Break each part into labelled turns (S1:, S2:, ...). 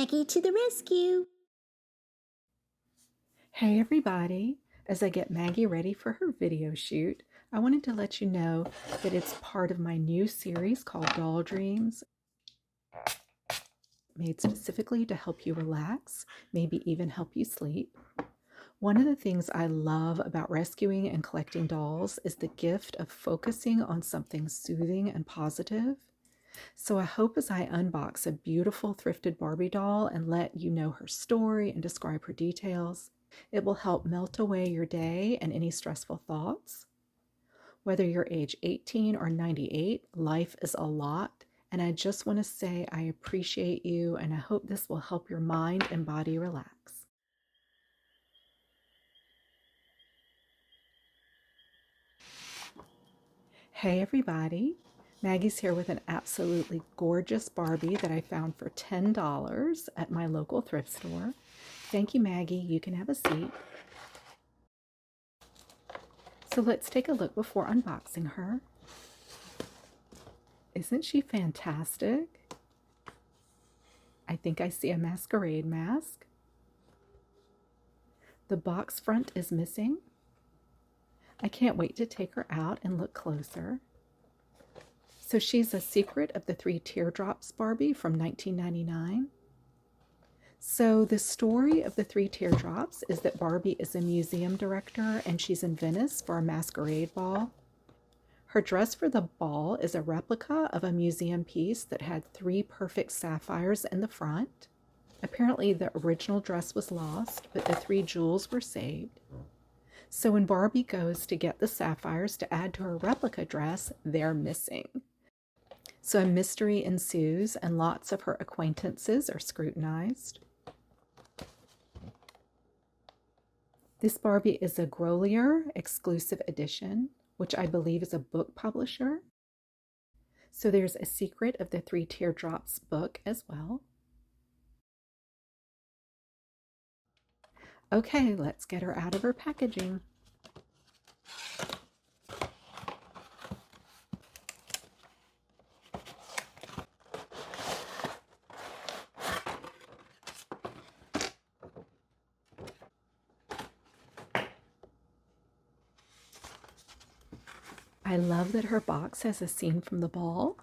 S1: Maggie to the rescue!
S2: Hey everybody! As I get Maggie ready for her video shoot, I wanted to let you know that it's part of my new series called Doll Dreams, made specifically to help you relax, maybe even help you sleep. One of the things I love about rescuing and collecting dolls is the gift of focusing on something soothing and positive. So I hope as I unbox a beautiful thrifted Barbie doll and let you know her story and describe her details, it will help melt away your day and any stressful thoughts. Whether you're age 18 or 98, life is a lot, and I just want to say I appreciate you and I hope this will help your mind and body relax. Hey everybody! Maggie's here with an absolutely gorgeous Barbie that I found for $10 at my local thrift store. Thank you, Maggie. You can have a seat. So let's take a look before unboxing her. Isn't she fantastic? I think I see a masquerade mask. The box front is missing. I can't wait to take her out and look closer. So she's a Secret of the Three Teardrops Barbie from 1999. So the story of the Three Teardrops is that Barbie is a museum director and she's in Venice for a masquerade ball. Her dress for the ball is a replica of a museum piece that had 3 perfect sapphires in the front. Apparently the original dress was lost, but the 3 jewels were saved. So when Barbie goes to get the sapphires to add to her replica dress, they're missing. So a mystery ensues and lots of her acquaintances are scrutinized. This Barbie is a Grolier exclusive edition, which I believe is a book publisher. So there's a Secret of the Three Teardrops book as well. Okay, let's get her out of her packaging. I love that her box has a scene from the ball.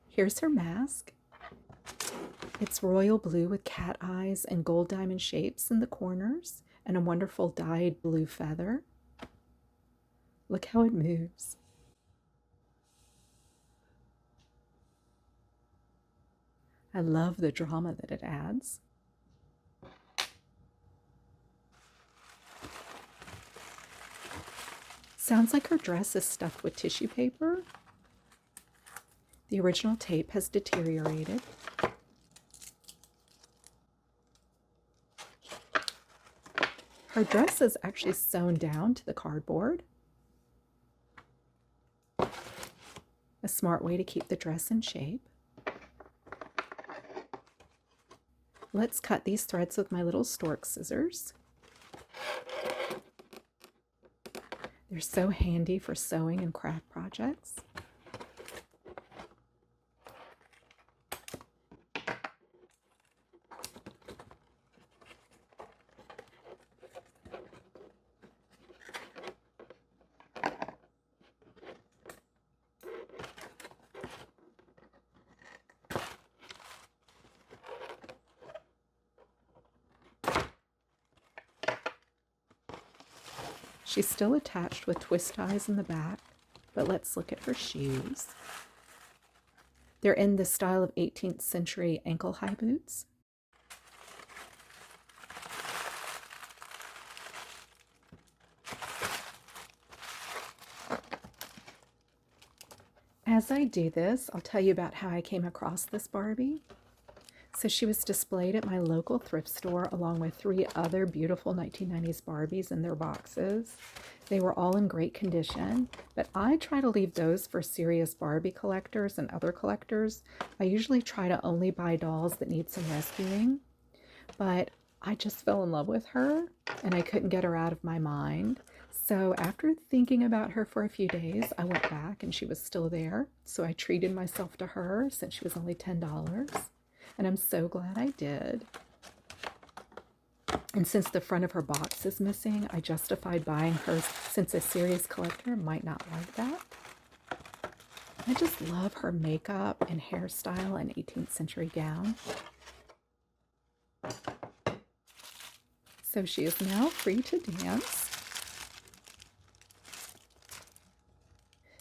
S2: Here's her mask. It's royal blue with cat eyes and gold diamond shapes in the corners and a wonderful dyed blue feather. Look how it moves. I love the drama that it adds. Sounds like her dress is stuffed with tissue paper. The original tape has deteriorated. Her dress is actually sewn down to the cardboard. A smart way to keep the dress in shape. Let's cut these threads with my little stork scissors. They're so handy for sewing and craft projects. She's still attached with twist ties in the back, but let's look at her shoes. They're in the style of 18th century ankle-high boots. As I do this, I'll tell you about how I came across this Barbie. So she was displayed at my local thrift store along with 3 other beautiful 1990s Barbies in their boxes. They were all in great condition, but I try to leave those for serious Barbie collectors and other collectors. I usually try to only buy dolls that need some rescuing, but I just fell in love with her and I couldn't get her out of my mind. So after thinking about her for a few days, I went back and she was still there. So I treated myself to her since she was only $10. and I'm so glad I did. And since the front of her box is missing, I justified buying hers since a serious collector might not like that. I just love her makeup and hairstyle and 18th century gown. So she is now free to dance.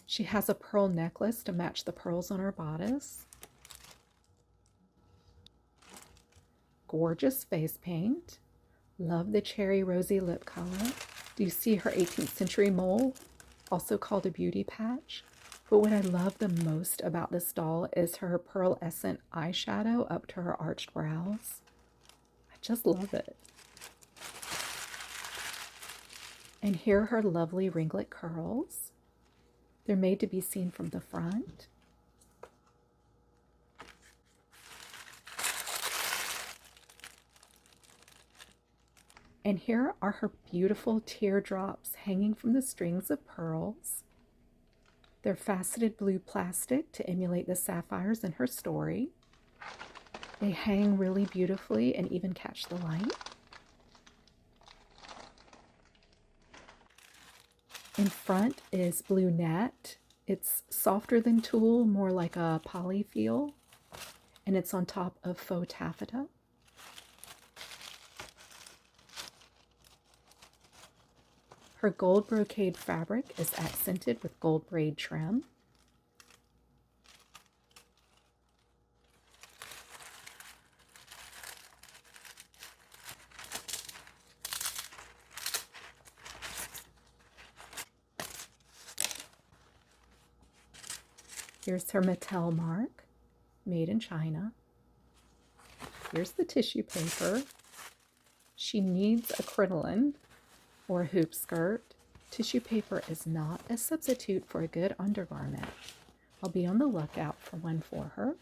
S2: She has a pearl necklace to match the pearls on her bodice. Gorgeous face paint. Love the cherry rosy lip color. Do you see her 18th century mole? Also called a beauty patch. But what I love the most about this doll is her pearlescent eyeshadow up to her arched brows. I just love it. And here are her lovely ringlet curls. They're made to be seen from the front. And here are her beautiful teardrops hanging from the strings of pearls. They're faceted blue plastic to emulate the sapphires in her story. They hang really beautifully and even catch the light. In front is blue net. It's softer than tulle, more like a poly feel, and it's on top of faux taffeta. Her gold brocade fabric is accented with gold braid trim. Here's her Mattel mark, made in China. Here's the tissue paper. She needs a crinoline or a hoop skirt. Tissue paper is not a substitute for a good undergarment. I'll be on the lookout for one for her.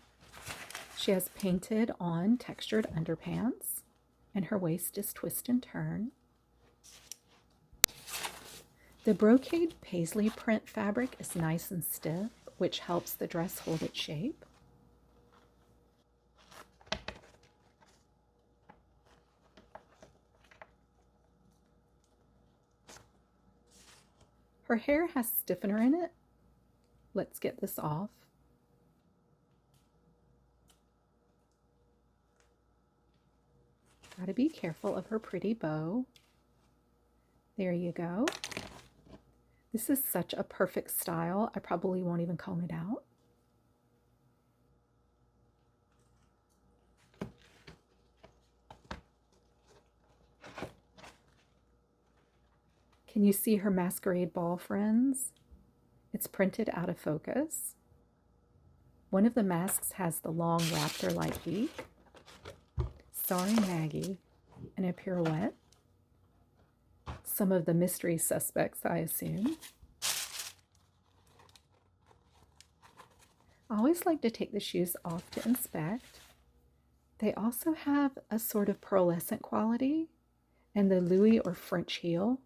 S2: She has painted on textured underpants, and her waist is twist and turn. The brocade paisley print fabric is nice and stiff, which helps the dress hold its shape. Her hair has stiffener in it. Let's get this off. Gotta be careful of her pretty bow. There you go. This is such a perfect style. I probably won't even comb it out. Can you see her masquerade ball, friends? It's printed out of focus. One of the masks has the long raptor-like beak. Sorry, Maggie, and a pirouette. Some of the mystery suspects, I assume. I always like to take the shoes off to inspect. They also have a sort of pearlescent quality, and the Louis or French heel.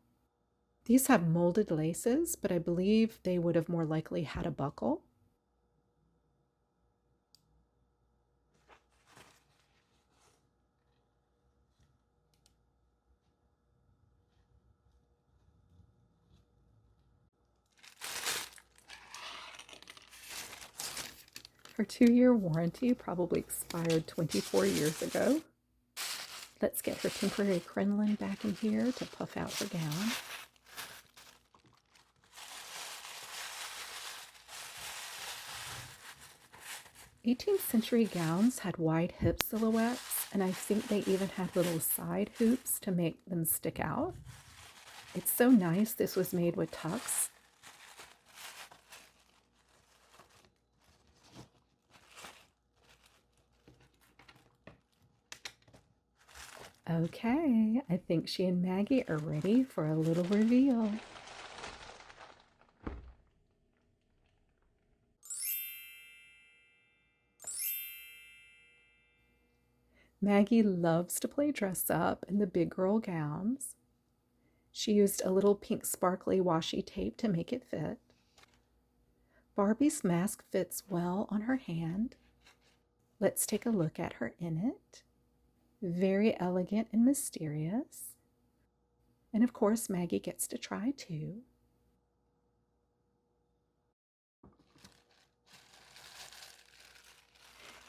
S2: These have molded laces, but I believe they would have more likely had a buckle. Her 2-year warranty probably expired 24 years ago. Let's get her temporary crinoline back in here to puff out her gown. '18th century gowns had wide hip silhouettes, and I think they even had little side hoops to make them stick out. It's so nice this was made with tucks. Okay, I think she and Maggie are ready for a little reveal. Maggie loves to play dress up in the big girl gowns. She used a little pink sparkly washi tape to make it fit. Barbie's mask fits well on her hand. Let's take a look at her in it. Very elegant and mysterious. And of course, Maggie gets to try too.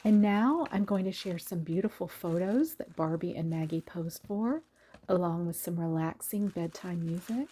S2: And now I'm going to share some beautiful photos that Barbie and Maggie posed for, along with some relaxing bedtime music.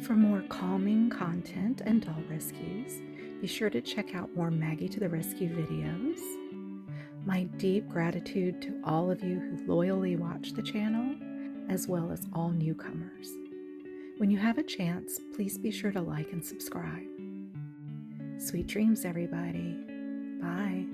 S2: For more calming content and doll rescues, be sure to check out more Maggie to the Rescue videos. My deep gratitude to all of you who loyally watch the channel, as well as all newcomers. When you have a chance, please be sure to like and subscribe. Sweet dreams, everybody. Bye.